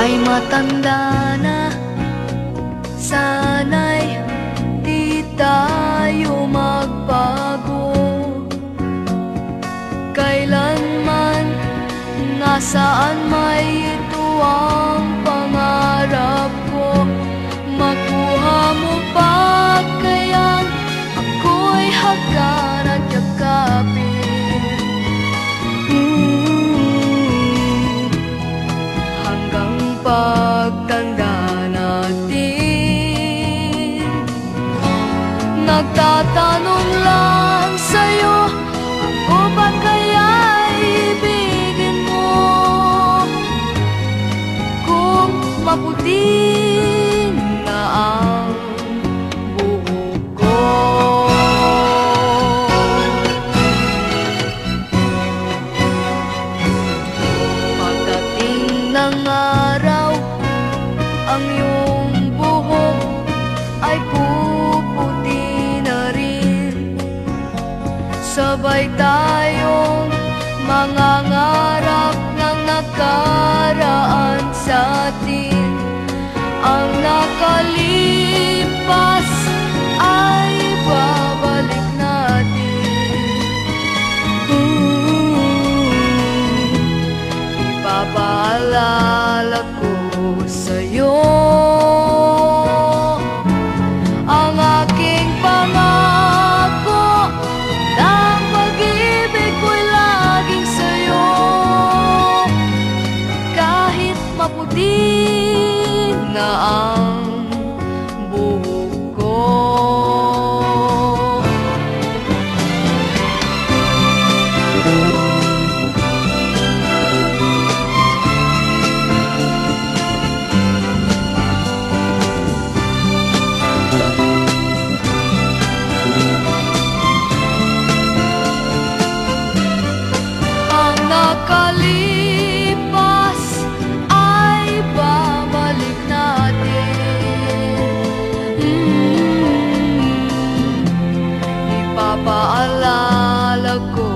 ay matanda na. Sana'y di tayo magbago, kailanman, nasaan may ito ang pangarap ko. Makuha mo pa kayang ako'y hagkan at yakapin, hanggang pagtanda natin. Nagtatanong lang sa'yo, ako ba kaya'y ibigin mo? Kung maputi na ang buhok ko, pagdating ng araw, ang iyong buhok ay puputi na rin. Sabay tayong mangangarap ng nakaraan sa atin. Ang nakalipas ay babalik natin. Ipapaalala ko sa'yo ang aking pangako, na ang pag-ibig ko'y laging sa'yo. Kahit maputi na ang buhok ko. Ang nakalipas ay babalik natin. Ipapaalala ko